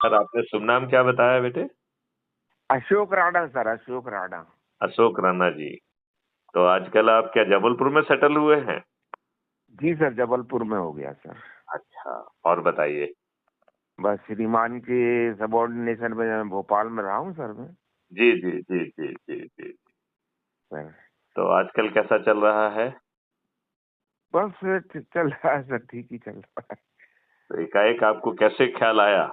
Sir आपने शुभ नाम क्या बताया बेटे? अशोक राणा सर, अशोक राणा। अशोक राणा जी। तो आजकल आप क्या जबलपुर में सेटल हुए हैं? जी सर, जबलपुर में हो गया सर। अच्छा, और बताइए। बस श्रीमान के सबॉर्डिनेशन में मैं भोपाल में रहा हूँ सर मैं। जी जी जी जी जी जी। सर तो आजकल कैसा चल रहा है? बस चल रहा है सर, ठीक ही चल रहा है। तो एकाएक आपको कैसे ख्याल आया?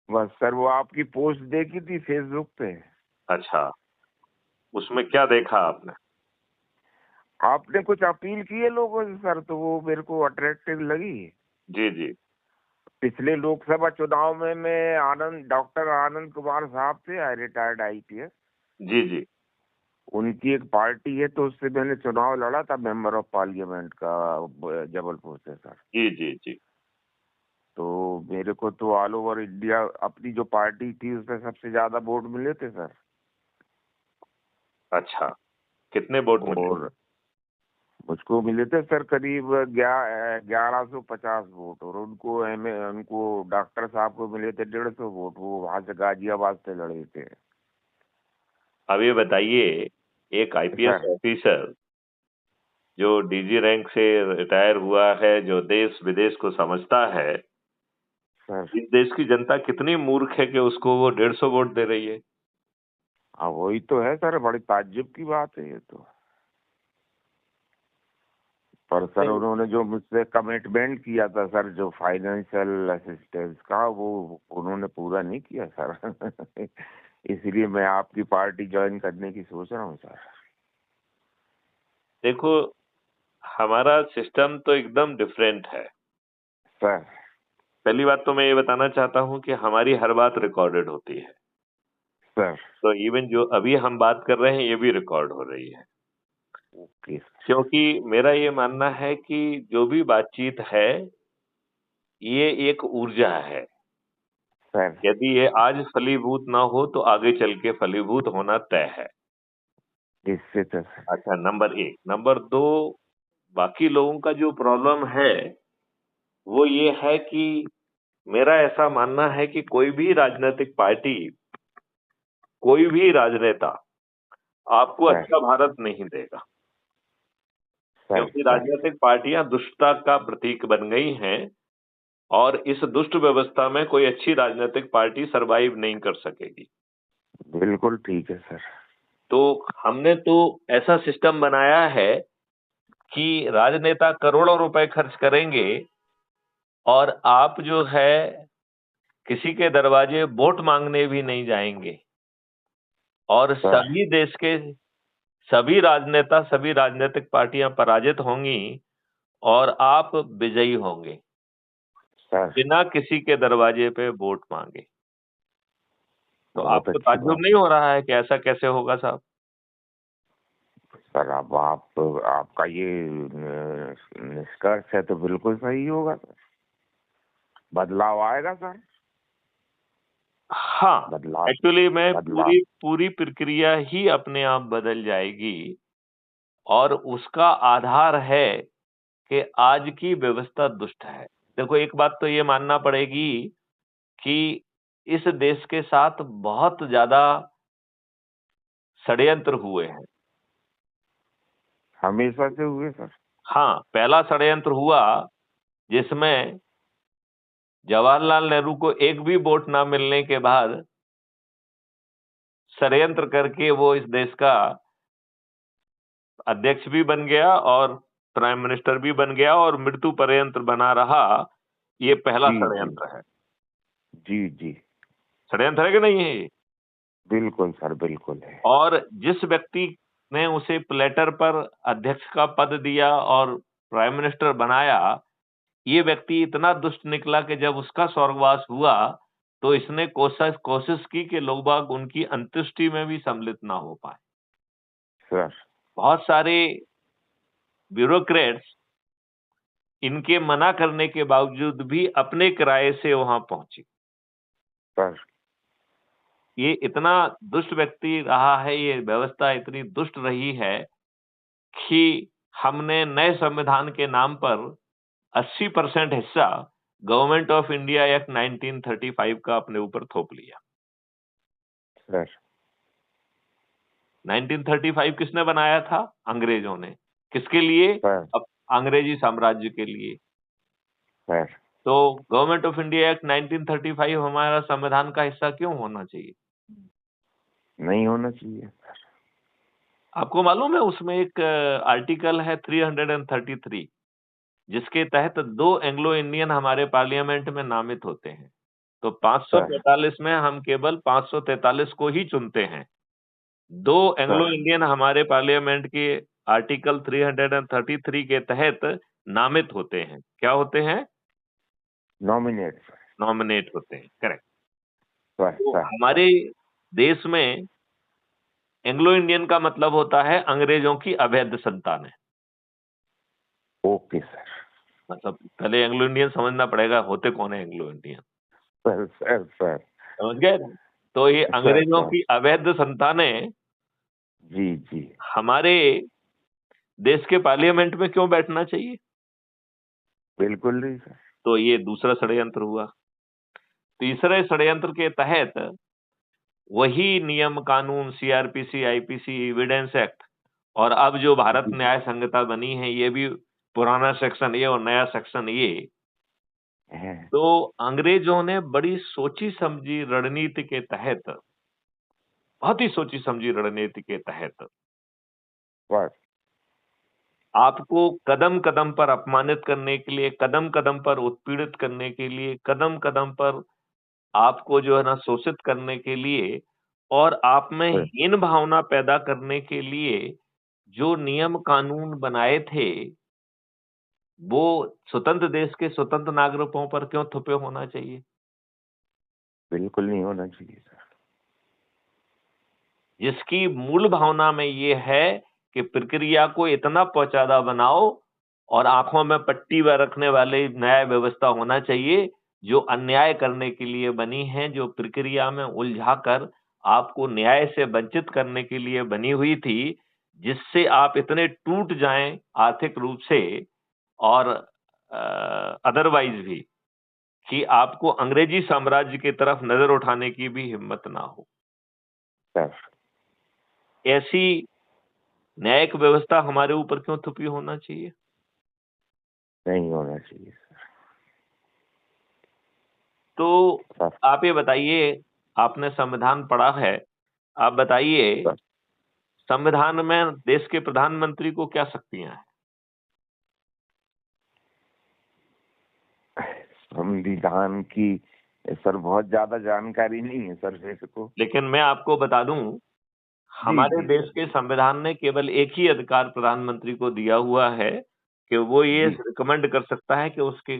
बस सर, वो आपकी पोस्ट देखी थी फेसबुक पे। अच्छा, उसमें क्या देखा आपने? आपने कुछ अपील की है लोगों से सर, तो वो मेरे को अट्रैक्टिव लगी। जी जी पिछले लोकसभा चुनाव में मैं डॉक्टर आनंद कुमार साहब थे, रिटायर्ड IPS। जी जी उनकी एक पार्टी है, तो उससे मैंने चुनाव लड़ा था, मेंबर ऑफ पार्लियामेंट का, जबलपुर से सर। जी जी जी। तो मेरे को तो ऑल ओवर इंडिया अपनी जो पार्टी थी उसमें सबसे ज्यादा वोट मिले थे सर। अच्छा, कितने वोट मिले? और मुझको मिले थे सर करीब 1150 वोट, और उनको डॉक्टर साहब को मिले थे 150 वोट। वो वहां से गाजियाबाद से लड़े थे अब ये बताइए, एक आईपीएस सर। ऑफिसर जो डीजी रैंक से रिटायर हुआ है, जो देश विदेश को समझता है, सर इस देश की जनता कितनी मूर्ख है कि उसको वो 150 वोट दे रही है? हाँ, वही तो है सर, बड़ी ताज्जुब की बात है ये तो। पर सर नहीं, उन्होंने जो मुझसे कमिटमेंट किया था सर, जो फाइनेंशियल असिस्टेंस का, वो उन्होंने पूरा नहीं किया सर। इसलिए मैं आपकी पार्टी ज्वाइन करने की सोच रहा हूँ सर। देखो, हमारा सिस्टम तो एकदम डिफरेंट है। सर पहली बात तो मैं ये बताना चाहता हूँ कि हमारी हर बात रिकॉर्डेड होती है। सर तो इवन जो अभी हम बात कर रहे हैं, ये भी रिकॉर्ड हो रही है। ओके क्योंकि मेरा ये मानना है कि जो भी बातचीत है, ये एक ऊर्जा है। सर। यदि ये आज फलीभूत ना हो, तो आगे चल के फलीभूत होना तय है। इससे तो सर। अच्छा, नंबर 1। नंबर 2, बाकी लोगों का जो प्रॉब्लम है, वो ये है कि मेरा ऐसा मानना है कि कोई भी राजनीतिक पार्टी, कोई भी राजनेता आपको सर अच्छा भारत नहीं देगा। सर क्योंकि सर राजनीतिक पार्टियां दुष्टता का प्रतीक बन गई हैं, और इस दुष्ट व्यवस्था में कोई अच्छी राजनीतिक पार्टी सरवाइव नहीं कर सकेगी। बिल्कुल ठीक है सर। तो हमने तो ऐसा सिस्टम बनाया है कि राजनेता करोड़ों रुपए खर्च करेंगे, और आप जो है किसी के दरवाजे वोट मांगने भी नहीं जाएंगे, और सर सभी देश के सभी राजनेता, सभी राजनीतिक पार्टियां पराजित होंगी, और आप विजयी होंगे सर बिना किसी के दरवाजे पे वोट मांगे। तो बहुत आपको अच्छी ताज्जुब बात नहीं है हो रहा है कि ऐसा कैसे होगा साहब? सर। अब आपका ये निष्कर्ष है तो बिल्कुल सही होगा सर। बदलाव आएगा सर। हाँ, बदलाव। एक्चुअली में बदलाव। पूरी पूरी प्रक्रिया ही अपने आप बदल जाएगी, और उसका आधार है कि आज की व्यवस्था दुष्ट है। देखो, एक बात तो ये मानना पड़ेगी कि इस देश के साथ बहुत ज़्यादा षड्यंत्र हुए हैं। हमेशा से हुए सर। हाँ, पहला षड्यंत्र हुआ जिसमें जवाहरलाल नेहरू को एक भी वोट ना मिलने के बाद षड्यंत्र करके वो इस देश का अध्यक्ष भी बन गया, और प्राइम मिनिस्टर भी बन गया, और मृत्यु पर्यंत बना रहा। ये पहला जी जी षड्यंत्र है। जी जी। षड्यंत्र है कि नहीं है ये? बिल्कुल सर, बिल्कुल है। और जिस व्यक्ति ने उसे प्लेटर पर अध्यक्ष का पद दिया और प्राइम मिनिस्टर बनाया, ये व्यक्ति इतना दुष्ट निकला कि जब उसका स्वर्गवास हुआ, तो इसने कोशिश कोशिश की कि लोग बाग उनकी अंत्येष्टि में भी सम्मिलित ना हो पाए। सर बहुत सारे ब्यूरोक्रेट्स इनके मना करने के बावजूद भी अपने किराए से वहां पहुंचे। सर ये इतना दुष्ट व्यक्ति रहा है, ये व्यवस्था इतनी दुष्ट रही है कि हमने नए संविधान के नाम पर 80% हिस्सा गवर्नमेंट ऑफ इंडिया एक्ट 1935 का अपने ऊपर थोप लिया। सर 1935 किसने बनाया था? अंग्रेजों ने। किसके लिए? सर अब अंग्रेजी साम्राज्य के लिए। सर तो गवर्नमेंट ऑफ इंडिया एक्ट 1935 हमारा संविधान का हिस्सा क्यों होना चाहिए? नहीं होना चाहिए सर। आपको मालूम है उसमें एक आर्टिकल है 333 जिसके तहत 2 एंग्लो इंडियन हमारे पार्लियामेंट में नामित होते हैं। तो सर 543 में हम केवल 543 को ही चुनते हैं। 2 एंग्लो सर इंडियन हमारे पार्लियामेंट के आर्टिकल 333 के तहत नामित होते हैं। क्या होते हैं? Nominate sir. नॉमिनेट होते हैं। करेक्ट। सर तो सर हमारे देश में एंग्लो इंडियन का मतलब होता है अंग्रेजों की अवैध संतानें। Okay sir. मतलब पहले एंग्लो इंडियन समझना पड़ेगा, होते कौन है Anglo Indian, sir sir sir समझ गए? तो ये सर अंग्रेजों सर की अवैध संतानें जी जी। हमारे देश के पार्लियामेंट में क्यों बैठना चाहिए? बिल्कुल नहीं सर। तो ये दूसरा षड्यंत्र हुआ। तीसरे षड्यंत्र के तहत वही नियम कानून सीआरपीसी, आईपीसी, एविडेंस एक्ट और अब जो भारत जी न्याय संहिता बनी है ये भी पुराना सेक्शन ए और नया सेक्शन ए। है। तो अंग्रेजों ने बड़ी सोची समझी रणनीति के तहत, बहुत ही सोची समझी रणनीति के तहत सर आपको कदम कदम पर अपमानित करने के लिए, कदम कदम पर उत्पीड़ित करने के लिए, कदम कदम पर आपको जो है ना शोषित करने के लिए और आप में सर हीन भावना पैदा करने के लिए जो नियम कानून बनाए थे वो स्वतंत्र देश के स्वतंत्र नागरिकों पर क्यों थोपे होना चाहिए? बिल्कुल नहीं होना चाहिए सर। जिसकी मूल भावना में ये है कि प्रक्रिया को इतना पहुंचादा बनाओ और आंखों में पट्टी व रखने वाले न्याय व्यवस्था होना चाहिए जो अन्याय करने के लिए बनी है, जो प्रक्रिया में उलझाकर आपको न्याय से वंचित करने के लिए बनी हुई थी, जिससे आप इतने टूट जाएं आर्थिक रूप से और अदरवाइज भी कि आपको अंग्रेजी साम्राज्य की तरफ नजर उठाने की भी हिम्मत ना हो। सर ऐसी न्यायिक व्यवस्था हमारे ऊपर क्यों थुपी होना चाहिए? नहीं होना चाहिए सर। तो सर आप ये बताइए, आपने संविधान पढ़ा है, आप बताइए सर संविधान में देश के प्रधानमंत्री को क्या शक्तियां हैं? संविधान की सर बहुत ज्यादा जानकारी नहीं है सर मेरे को। लेकिन मैं आपको बता दूं, जी हमारे जी देश सर के जी संविधान ने केवल एक ही अधिकार प्रधानमंत्री को दिया हुआ है कि वो ये जी रिकमेंड कर सकता है कि उसके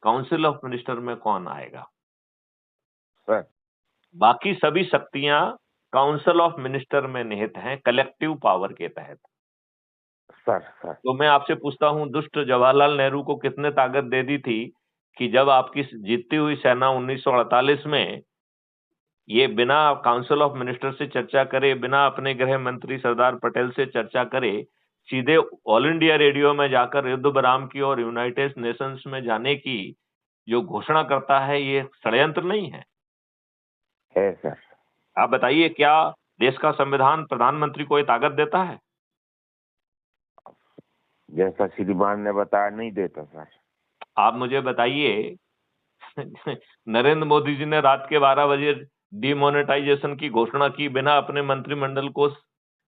काउंसिल ऑफ मिनिस्टर में कौन आएगा। सर बाकी सभी शक्तियां काउंसिल ऑफ मिनिस्टर में निहित हैं कलेक्टिव पावर के तहत। सर सर तो मैं आपसे पूछता हूं, दुष्ट जवाहरलाल नेहरू को किसने ताकत दे दी थी कि जब आपकी जीतती हुई सेना 1948 में ये बिना काउंसिल ऑफ मिनिस्टर से चर्चा करे, बिना अपने गृह मंत्री सरदार पटेल से चर्चा करे, सीधे ऑल इंडिया रेडियो में जाकर युद्ध विराम की और यूनाइटेड नेशंस में जाने की जो घोषणा करता है, ये षड्यंत्र नहीं है? है सर। आप बताइए, क्या देश का संविधान प्रधानमंत्री को ये ताकत देता है? जैसा श्रीमान ने बताया नहीं देता सर। आप मुझे बताइए नरेंद्र मोदी जी ने रात के 12 बजे डिमोनेटाइजेशन की घोषणा की बिना अपने मंत्रिमंडल को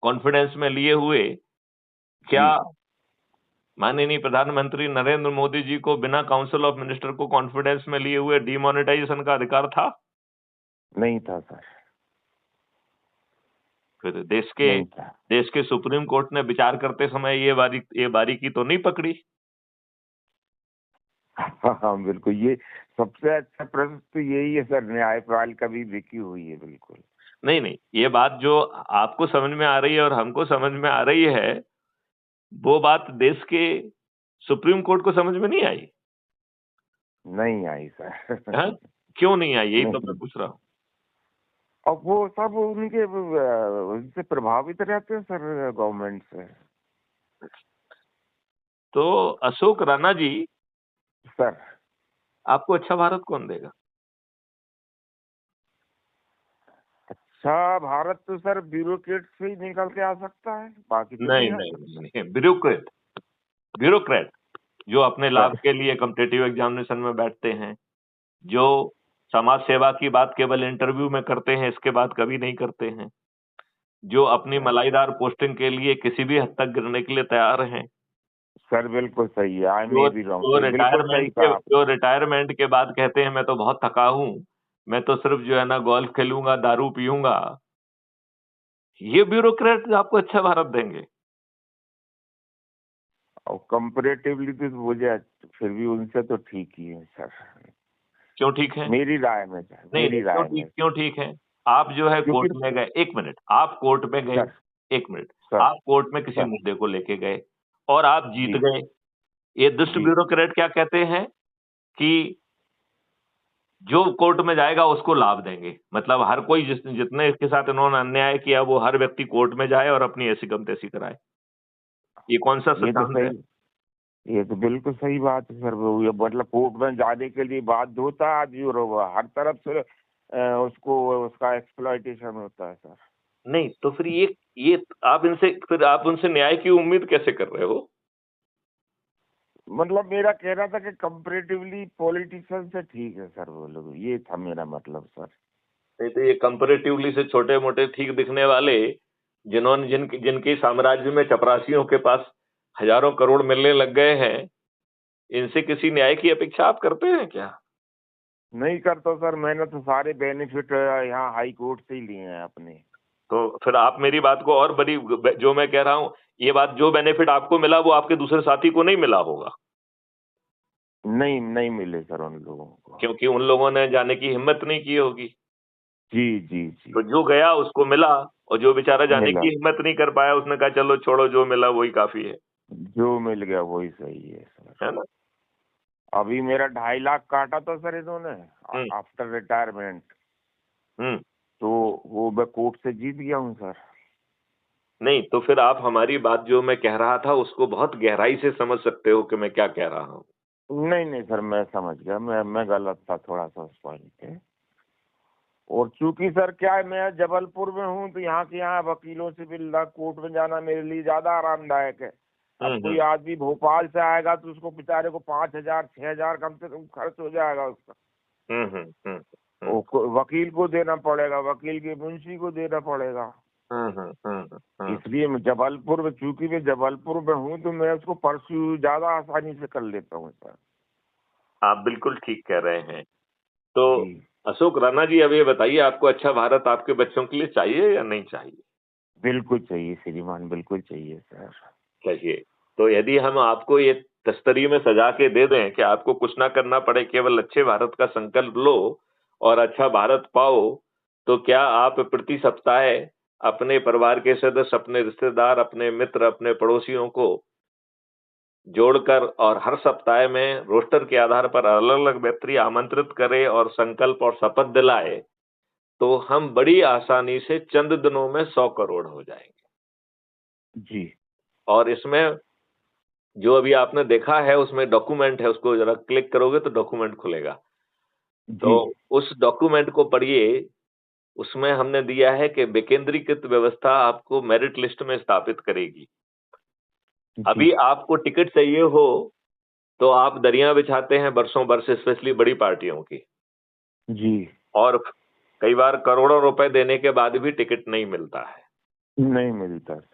कॉन्फिडेंस में लिए हुए। क्या जी माननीय प्रधानमंत्री नरेंद्र मोदी जी को बिना काउंसिल ऑफ मिनिस्टर को कॉन्फिडेंस में लिए हुए डिमोनेटाइजेशन का अधिकार था? नहीं था सर। फिर नहीं था। देश के सुप्रीम कोर्ट ने विचार करते समय ये बारीकी तो नहीं पकड़ी? हाँ हाँ बिल्कुल। ये सबसे अच्छा प्रश्न तो यही है सर, न्यायपालिका भी बिकी हुई है बिल्कुल। नहीं नहीं, ये बात जो आपको समझ में आ रही है और हमको समझ में आ रही है, वो बात देश के सुप्रीम कोर्ट को समझ में नहीं आई। नहीं आई सर। हाँ? क्यों नहीं आई, यही तो मैं नहीं। पूछ रहा हूँ। अब वो सब उनके उनसे प्रभावित रहते हैं सर, गवर्नमेंट से। तो अशोक राणा जी सर आपको अच्छा भारत कौन देगा? अच्छा भारत तो सर ब्यूरोक्रेट से ही निकल के आ सकता है, बाकी तो नहीं नहीं आ नहीं सकता। नहीं, ब्यूरोक्रेट ब्यूरोक्रेट जो अपने लाभ सर के लिए कॉम्पिटिटिव एग्जामिनेशन में बैठते हैं, जो समाज सेवा की बात केवल इंटरव्यू में करते हैं, इसके बाद कभी नहीं करते हैं, जो अपनी सर मलाईदार पोस्टिंग के लिए किसी भी हद तक गिरने के लिए तैयार हैं, सर बिल्कुल सही है, आई जो मे बी रॉन्ग सर, बिल्कुल सही कहा आप। जो रिटायरमेंट के बाद कहते हैं मैं तो बहुत थका हूँ, मैं तो सिर्फ जो है ना गोल्फ खेलूंगा, दारू पीऊंगा, ये ब्यूरोक्रेट आपको अच्छा भारत देंगे? और कंपैरेटिवली तो मुझे फिर भी उनसे तो ठीक ही है सर, क्यों ठीक है? मेरी राय में सर, नहीं मेरी नहीं, राय में। क्यों ठीक है? आप जो है क्योंकि कोर्ट में गए, एक मिनट, आप कोर्ट में गए, सर एक मिनट, सर आप कोर्ट में किसी सर मुद्दे को लेके गए और आप जीत जी गए। ये दुष्ट जी ब्यूरोक्रेट क्या कहते हैं कि जो कोर्ट में जाएगा उसको लाभ देंगे। मतलब हर कोई जितने इसके साथ इन्होंने अन्याय किया वो हर व्यक्ति कोर्ट में जाए और अपनी ऐसी कम तैसी कराए। ये कौन सा ये तो सिद्धांत है? सही, ये तो बिल्कुल सही बात है सर, वो ये मतलब कोर्ट में जाने के लिए बाध्य होता है आदमी, और वो हर तरफ से उसको उसका एक्सप्लॉइटेशन होता है सर। नहीं, तो फिर ये आप उनसे न्याय की उम्मीद कैसे कर रहे हो? मतलब मेरा कहना था कि कंपैरेटिवली पॉलिटिशियन से ठीक है सर वो लोग, ये था मेरा मतलब सर। नहीं तो ये कंपैरेटिवली से छोटे-मोटे ठीक दिखने वाले, जिन्होंने जिनके साम्राज्य में चपरासियों के पास हजारों करोड़ मिलने लग गए हैं, इनसे किसी न्याय की अपेक्षा आप करते हैं क्या? नहीं करता सर, मैंने तो सारे बेनिफिट यहाँ हाई कोर्ट से ही लिए हैं अपने। तो फिर आप मेरी बात को और बड़ी जो मैं कह रहा हूँ, ये बात जो बेनिफिट आपको मिला वो आपके दूसरे साथी को नहीं मिला होगा, नहीं नहीं मिले सर उन लोगों को। क्योंकि उन लोगों ने जाने की हिम्मत नहीं की होगी। जी जी जी। तो जो गया उसको मिला और जो बेचारा जाने मिला, की हिम्मत नहीं कर पाया उसने कहा चलो छोड़ो, जो मिला वही काफी जो मिल गया वही सही है सर। है ना? अभी मेरा 2.5 लाख काटा था सर इन्होंने हुँ, आफ्टर रिटायरमेंट, हुँ। तो वो मैं कोर्ट से जीत गया हूँ सर। नहीं, तो फिर आप हमारी बात जो मैं कह रहा था उसको बहुत गहराई से समझ सकते हो कि मैं क्या कह रहा हूँ। नहीं नहीं सर, मैं समझ गया, मैं गलत था थोड़ा सा उस पॉइंट पे। और चूंकि सर क्या है, मैं जबलपुर में हूँ तो यहाँ के यहाँ वकीलों से भी कोर्ट में जाना मेरे लिए ज्यादा आरामदायक है। अब हुँ, कोई हुँ। आदमी भोपाल से आएगा तो उसको बेचारे को 5,000 6,000 कम से कम खर्च हो जाएगा उसका। हुँ, हुँ, हुँ, हुँ। वकील को देना पड़ेगा, वकील के मुंशी को देना पड़ेगा। हुँ, हुँ, हुँ, हुँ। इसलिए मैं जबलपुर में, चूंकि मैं जबलपुर में हूँ तो मैं उसको परस्यू ज्यादा आसानी से कर लेता हूँ सर। आप बिल्कुल ठीक कह रहे हैं। तो जी अशोक राणा जी अब ये बताइए आपको अच्छा भारत आपके बच्चों के लिए चाहिए या नहीं चाहिए? बिल्कुल चाहिए श्रीमान, बिल्कुल चाहिए सर। चाहिए। तो यदि हम आपको ये तस्तरी में सजा के दे दें कि आपको कुछ ना करना पड़े, केवल अच्छे भारत का संकल्प लो और अच्छा भारत पाओ, तो क्या आप प्रति सप्ताह अपने परिवार के सदस्य, अपने रिश्तेदार, अपने मित्र, अपने पड़ोसियों को जोड़कर और हर सप्ताह में रोस्टर के आधार पर अलग-अलग व्यक्ति आमंत्रित करें और संकल्प और शपथ दिलाए, तो हम बड़ी आसानी से चंद दिनों में 100 करोड़ हो जाएंगे। जी और इसमें जो अभी आपने देखा है उसमें डॉक्यूमेंट है, उसको जरा क्लिक करोगे तो डॉक्यूमेंट खुलेगा। तो जी उस डॉक्यूमेंट को पढ़िए, उसमें हमने दिया है कि विकेंद्रीकृत व्यवस्था आपको मेरिट लिस्ट में स्थापित करेगी। जी अभी आपको टिकट चाहिए हो तो आप दरियां बिछाते हैं बरसों बरस, स्पेशली बड़ी पार्टियों की, जी। और कई बार करोड़ों रुपए देने के बाद भी टिकट नहीं मिलता है, नहीं मिलता सर।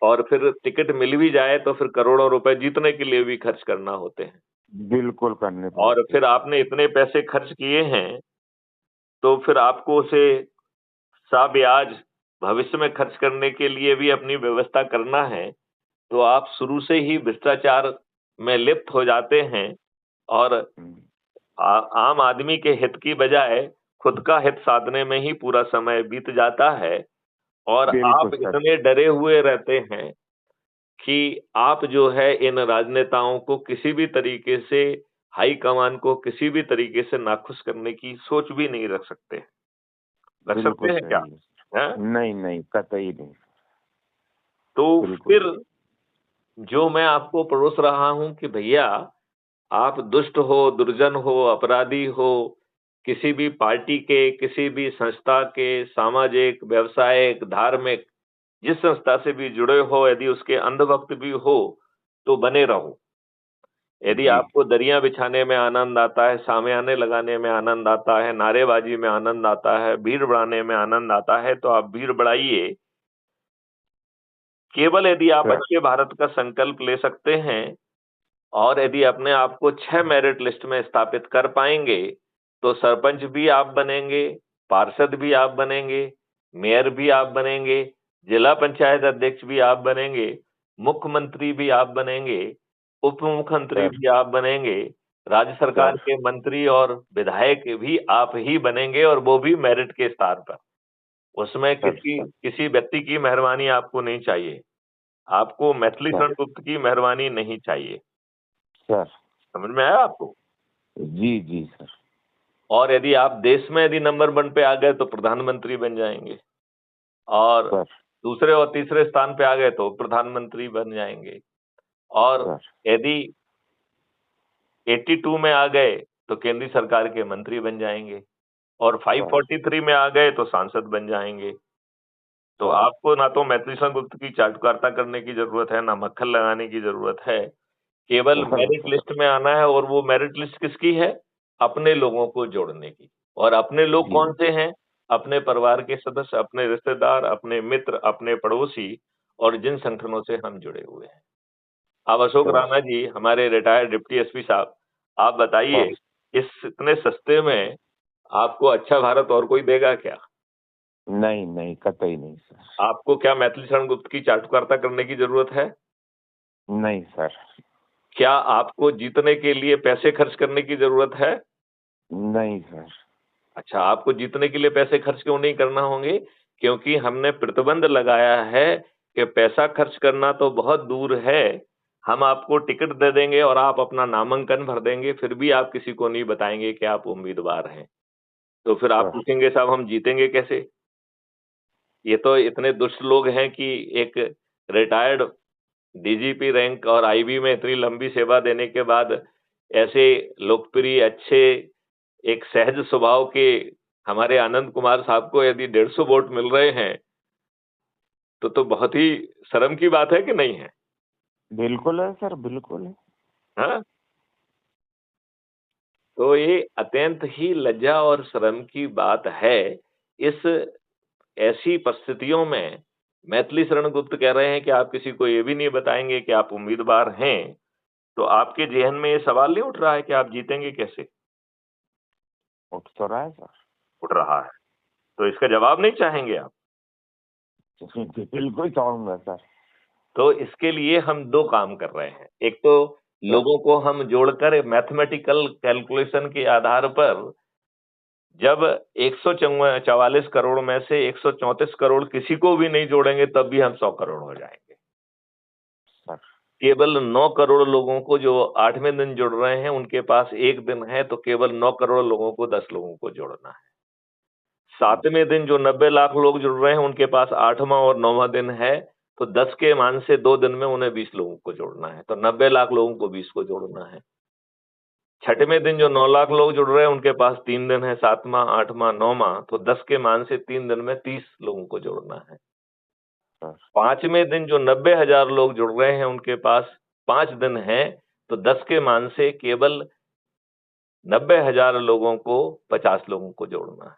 और फिर टिकट मिल भी जाए तो फिर करोड़ों रुपए जीतने के लिए भी खर्च करना होते हैं, बिल्कुल करने और पड़ते फिर हैं। आपने इतने पैसे खर्च किए हैं तो फिर आपको उसे साब्याज भविष्य में खर्च करने के लिए भी अपनी व्यवस्था करना है, तो आप शुरू से ही भ्रष्टाचार में लिप्त हो जाते हैं और हम्म, आम आदमी के हित की बजाय खुद का हित साधने में ही पूरा समय बीत जाता है, और बिल्कुल आप सर। इतने डरे हुए रहते हैं कि आप जो है इन राजनेताओं को किसी भी तरीके से, हाई कमान को किसी भी तरीके से नाखुश करने की सोच भी नहीं रख सकते बिल्कुल हैं क्या? सही है। हैं? नहीं नहीं, कतई नहीं। तो बिल्कुल फिर नहीं। जो मैं आपको परोस रहा हूं कि भैया आप दुष्ट हो, दुर्जन हो, अपराधी हो, किसी भी पार्टी के, किसी भी संस्था के, सामाजिक, व्यावसायिक, धार्मिक, जिस संस्था से भी जुड़े हो, यदि उसके अंधभक्त भी हो, तो बने रहो। यदि जी आपको दरियां बिछाने में आनंद आता है, सामियाने लगाने में आनंद आता है, नारेबाजी में आनंद आता है, भीड़ बढ़ाने में आनंद आता है, तो आप भीड़ बढ़ाइए। केवल यदि आप सर। अच्छे भारत का संकल्प ले सकते हैं और यदि अपने आप को 6 मेरिट लिस्ट में स्थापित कर पाएंगे, तो सरपंच भी आप बनेंगे, पार्षद भी आप बनेंगे, मेयर भी आप बनेंगे, जिला पंचायत अध्यक्ष भी आप बनेंगे, मुख्यमंत्री भी आप बनेंगे, उप मुख्यमंत्री सर। भी आप बनेंगे, राज्य सरकार सर। के मंत्री और विधायक भी आप ही बनेंगे, और वो भी मेरिट के स्तर पर। उसमें सर। किसी सर। किसी व्यक्ति की मेहरबानी आपको नहीं चाहिए। आपको मैथिली सर। शरण गुप्त की मेहरबानी नहीं चाहिए। सर। समझ में आया आपको? जी जी सर। और यदि आप देश में यदि नंबर 1 पे आ गए तो प्रधानमंत्री बन जाएंगे, और सर। दूसरे और तीसरे स्थान पे आ गए तो प्रधानमंत्री बन जाएंगे, और सर। यदि 82 में आ गए तो केंद्रीय सरकार के मंत्री बन जाएंगे, और सर। 543 में आ गए तो सांसद बन जाएंगे। तो सर। आपको ना तो मैथिली शरण गुप्त की चाटुकारिता करने की जरूरत है, ना मक्खन लगाने की जरूरत है। केवल मेरिट सर। लिस्ट में आना है, और वो मेरिट लिस्ट किसकी है? अपने लोगों को जोड़ने की। और अपने लोग जी कौन से हैं? अपने परिवार के सदस्य, अपने रिश्तेदार, अपने मित्र, अपने पड़ोसी, और जिन संगठनों से हम जुड़े हुए हैं। अब अशोक सर। राणा जी, हमारे रिटायर्ड डिप्टी एसपी साहब, आप बताइए, सर। इस इतने सस्ते में आपको अच्छा भारत और कोई देगा क्या? नहीं नहीं, कतई नहीं सर। आपको क्या मैथिली शरण गुप्त की चाटुकारिता करने की जरूरत है? नहीं सर। क्या आपको जीतने के लिए पैसे खर्च करने की जरूरत है? नहीं सर। अच्छा, आपको जीतने के लिए पैसे खर्च क्यों नहीं करना होंगे? क्योंकि हमने प्रतिबंध लगाया है कि पैसा खर्च करना तो बहुत दूर है, हम आपको टिकट दे देंगे और आप अपना नामांकन भर देंगे, फिर भी आप किसी को नहीं बताएंगे कि आप उम्मीदवार हैं। तो फिर आप सर। पूछेंगे, साहब हम जीतेंगे कैसे? ये तो इतने दुष्ट लोग हैं कि एक रिटायर्ड डीजीपी रैंक और आईबी में इतनी लंबी सेवा देने के बाद ऐसे लोकप्रिय, अच्छे, एक सहज स्वभाव के हमारे आनंद कुमार साहब को यदि 150 वोट मिल रहे हैं, तो बहुत ही शर्म की बात है कि नहीं है? बिल्कुल है सर, बिल्कुल है। हाँ? तो ये अत्यंत ही लज्जा और शर्म की बात है। इस ऐसी परिस्थितियों में मैथिली शरण गुप्त कह रहे हैं कि आप किसी को ये भी नहीं बताएंगे कि आप उम्मीदवार हैं, तो आपके जेहन में ये सवाल नहीं उठ रहा है कि आप जीतेंगे कैसे? उठ तो रहा है सर। उठ रहा है। तो इसका जवाब नहीं चाहेंगे आप? बिल्कुल चाहूंगा सर। तो इसके लिए हम 2 काम कर रहे हैं। एक तो सर। लोगों को हम जोड़कर मैथमेटिकल कैलकुलेशन के आधार पर, जब 144 करोड़ में से 134 करोड़ किसी को भी नहीं जोड़ेंगे, तब भी हम 100 करोड़ हो जाएंगे। सर। केवल 9 करोड़ लोगों को जो 8वें दिन जुड़ रहे हैं, उनके पास 1 दिन है, तो केवल 9 करोड़ लोगों को 10 लोगों को जोड़ना है। 7वें दिन जो 90 लाख लोग जुड़ रहे हैं, उनके पास 8वां और 9वां दिन है, तो 10 के मान से 2 दिन में उन्हें 20 लोगों को जोड़ना है, तो 90 लाख लोगों को 20 को जोड़ना है। 6वें दिन जो 9 लाख लोग जुड़ रहे हैं, उनके पास 3 दिन है, 7वां, 8वां, 9वां, तो 10 के मान से 3 दिन में 30 लोगों को जोड़ना है। सर। 5वें दिन जो 90,000 लोग जुड़ रहे हैं, उनके पास 5 दिन है, तो 10 के मान से केवल 90,000 लोगों को 50 लोगों को जोड़ना है।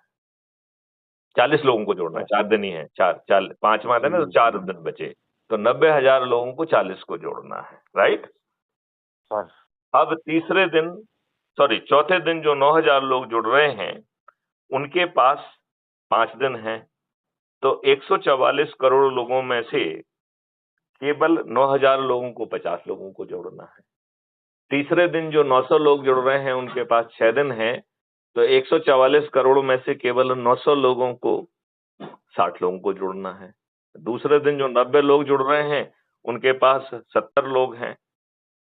40 लोगों को जोड़ना है, सर। 4 दिन ही है, 4 5वां दिन है, तो 4 दिन बचे, तो 90,000 लोगों को 40 को जोड़ना है, राइट? सर। अब चौथे दिन जो 9,000 लोग जुड़ रहे हैं, उनके पास 5 दिन है, तो 144 करोड़ लोगों में से केवल 9,000 लोगों को 50 लोगों को जोड़ना है। तीसरे दिन जो 900 लोग जुड़ रहे हैं, उनके पास 6 दिन है, तो 144 करोड़ में से केवल 900 लोगों को 60 लोगों को जोड़ना है। दूसरे दिन जो 90 लोग जुड़ रहे हैं, उनके पास 70 लोग हैं,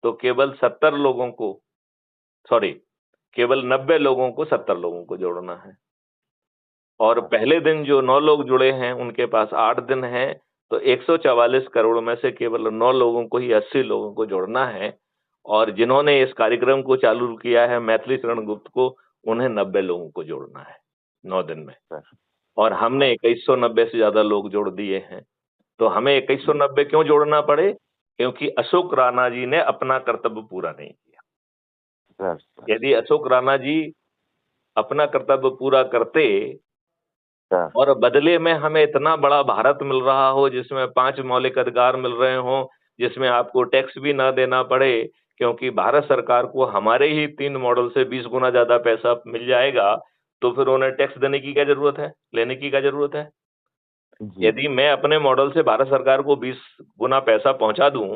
तो केवल 70 लोगों को, सॉरी, केवल 90 लोगों को 70 लोगों को जोड़ना है। और पहले दिन जो 9 लोग जुड़े हैं, उनके पास 8 दिन है, तो 144 करोड़ में से केवल 9 लोगों को ही 80 लोगों को जोड़ना है, और जिन्होंने इस कार्यक्रम को चालू किया है मैथिली शरण गुप्त को, उन्हें 90 लोगों को जोड़ना है 9 दिन में। सर। और हमने 2190 से ज्यादा लोग जोड़ दिए हैं। तो हमें 2190 क्यों जोड़ना पड़े? क्योंकि अशोक राणा जी ने अपना कर्तव्य पूरा नहीं किया। सर। यदि अशोक राणा जी अपना कर्तव्य पूरा करते सर। और बदले में हमें इतना बड़ा भारत मिल रहा हो, जिसमें 5 मौलिक अधिकार मिल रहे हो, जिसमें आपको टैक्स भी ना देना पड़े, क्योंकि भारत सरकार को हमारे ही 3 मॉडल से 20 गुना ज्यादा पैसा मिल जाएगा, तो फिर उन्हें टैक्स देने की क्या जरूरत है, लेने की क्या जरूरत है? जी। यदि मैं अपने मॉडल से भारत सरकार को 20 गुना पैसा पहुंचा दूं,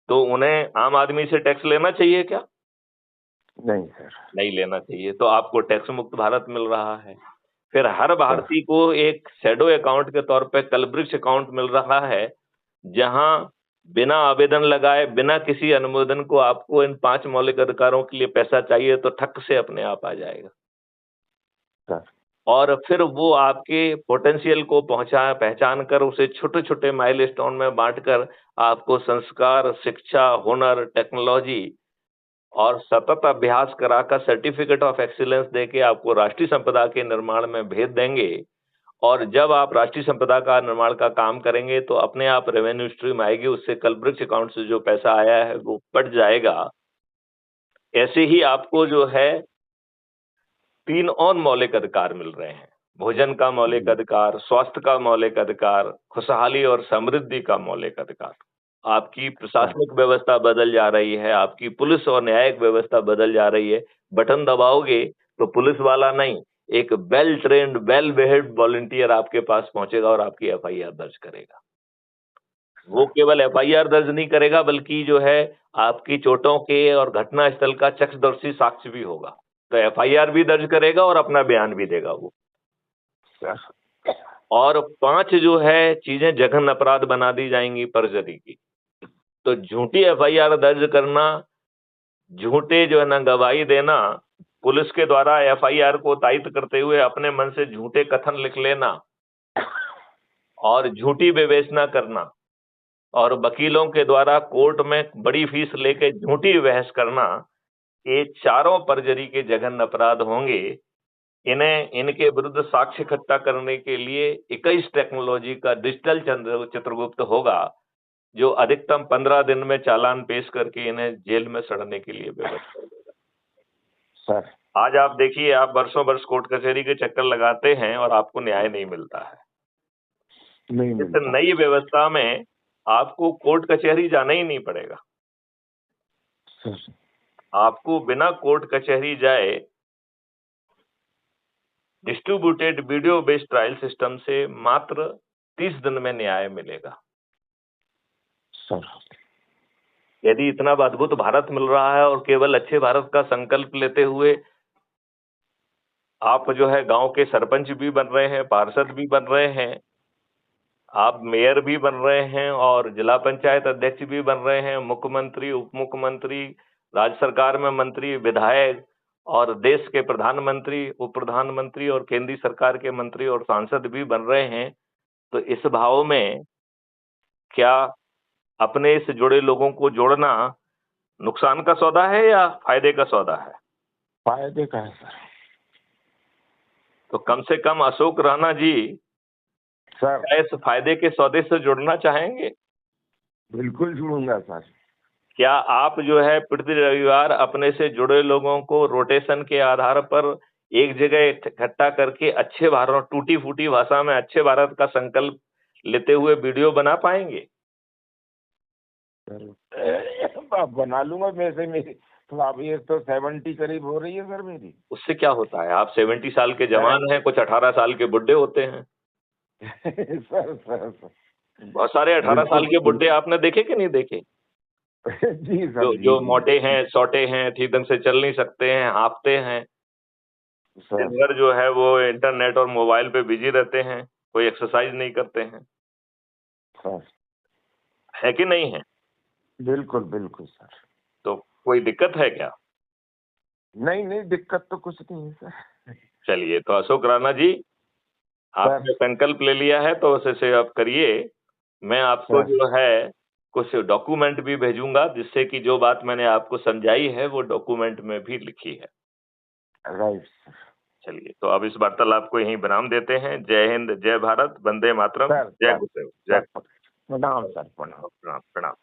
तो उन्हें आम आदमी से टैक्स लेना चाहिए क्या? नहीं सर। नहीं लेना चाहिए। तो आपको टैक्स मुक्त भारत मिल रहा है। फिर हर भारतीय को एक शैडो अकाउंट के तौर पे कलब्रिक्स अकाउंट मिल रहा है, जहां बिना आवेदन लगाए, बिना किसी अनुमोदन को आपको इन 5 मौलिक अधिकारों के लिए पैसा चाहिए तो ठक से अपने आप आ जाएगा। सर। और फिर वो आपके पोटेंशियल को पहचान कर उसे छोटे छोटे माइलस्टोन में बांटकर आपको संस्कार, शिक्षा, हुनर, टेक्नोलॉजी और सतत अभ्यास कराकर सर्टिफिकेट ऑफ एक्सीलेंस देके आपको राष्ट्रीय संपदा के निर्माण में भेज देंगे। और जब आप राष्ट्रीय संपदा का निर्माण का काम करेंगे तो अपने आप रेवेन्यू स्ट्रीम आएगी, उससे कलब्रिक्स अकाउंट से जो पैसा आया है वो कट जाएगा। ऐसे ही आपको जो है 3 और मौलिक अधिकार मिल रहे हैं। भोजन का मौलिक अधिकार, स्वास्थ्य का मौलिक अधिकार, खुशहाली और समृद्धि का मौलिक अधिकार। आपकी प्रशासनिक व्यवस्था बदल जा रही है, आपकी पुलिस और न्यायिक व्यवस्था बदल जा रही है। बटन दबाओगे तो पुलिस वाला नहीं, एक well trained, well behaved volunteer आपके पास पहुंचेगा और आपकी एफआईआर दर्ज करेगा। वो केवल एफआईआर दर्ज नहीं करेगा, बल्कि जो है आपकी चोटों के और घटना स्थल का चक्षुदर्शी साक्ष्य भी होगा। तो एफआईआर भी दर्ज करेगा और अपना बयान भी देगा वो। और 5 जो है चीजें जघन्य अपराध बना दी जाएंगी परजरी की। तो झूठी एफआईआर दर्ज करना, झूठे जो है ना गवाही देना, पुलिस के द्वारा एफआईआर को तायित करते हुए अपने मन से झूठे कथन लिख लेना और झूठी विवेचना करना और वकीलों के द्वारा कोर्ट में बड़ी फीस लेके झूठी बहस करना, ये चारों परजरी के जघन्य अपराध होंगे। इनके विरुद्ध साक्ष्य इकट्ठा करने के लिए 21 टेक्नोलॉजी का डिजिटल चित्रगुप्त होगा, जो अधिकतम 15 दिन में चालान पेश करके इन्हें जेल में सड़ने के लिए व्यवस्था करेगा। सर। आज आप देखिए, आप वर्षों वर्ष कोर्ट कचहरी के चक्कर लगाते हैं और आपको न्याय नहीं मिलता है। नहीं इस मिलता। नई व्यवस्था में आपको कोर्ट कचहरी जाना ही नहीं पड़ेगा। सर। आपको बिना कोर्ट कचहरी जाए distributed video based trial system से मात्र 30 दिन में न्याय मिलेगा। सर। यदि इतना अद्भुत भारत मिल रहा है और केवल अच्छे भारत का संकल्प लेते हुए आप जो है गांव के सरपंच भी बन रहे हैं, पार्षद भी बन रहे हैं, आप मेयर भी बन रहे हैं और जिला पंचायत अध्यक्ष भी बन रहे हैं, मुख्यमंत्री, उप मुख्यमंत्री, राज्य सरकार में मंत्री, विधायक और देश के प्रधानमंत्री, उप प्रधानमंत्री और केंद्रीय सरकार के मंत्री और सांसद भी बन रहे हैं। तो इस भाव में क्या अपने से जुड़े लोगों को जोड़ना नुकसान का सौदा है या फायदे का सौदा है? फायदे का है सर। तो कम से कम अशोक राणा जी सर। क्या इस फायदे के सौदे से जुड़ना चाहेंगे? बिल्कुल जुड़ूंगा सर। क्या आप जो है प्रति रविवार अपने से जुड़े लोगों को रोटेशन के आधार पर एक जगह इकट्ठा करके अच्छे भारत, टूटी फूटी भाषा में अच्छे भारत का संकल्प लेते हुए वीडियो बना पाएंगे? सर बना लूंगा। वैसे मेरी तो अभी एक तो 70 करीब हो रही है सर मेरी। उससे क्या होता है? आप 70 साल के जवान हैं, कुछ 18 साल के बुड्ढे होते हैं। सर बहुत सारे 18 साल के बुड्ढे आपने देखे कि नहीं देखे? जी सर। जो मोटे हैं, सौटे हैं, ठीक ढंग से चल नहीं सकते हैं, हाँफते हैं, दिन भर जो है वो इंटरनेट और मोबाइल पे बिजी रहते हैं, कोई एक्सरसाइज नहीं करते हैं, सर है कि नहीं है? बिल्कुल बिल्कुल सर। तो कोई दिक्कत है क्या? नहीं नहीं, दिक्कत तो कुछ नहीं है सर। चलिए, तो अशोक राणा जी, आपने संकल्प ले लिया है तो उसे आप करिए। मैं आपको जो है कुछ डॉक्यूमेंट भी भेजूंगा, जिससे कि जो बात मैंने आपको समझाई है वो डॉक्यूमेंट में भी लिखी है। Right sir. चलिए, तो अब इस वार्तालाप को यहीं विराम देते हैं। जय हिंद, जय भारत, वंदे मातरम, सर जय सर गुरुदेव, जय सर प्रणाम सर, प्रणाम। प्रणाम प्रणाम।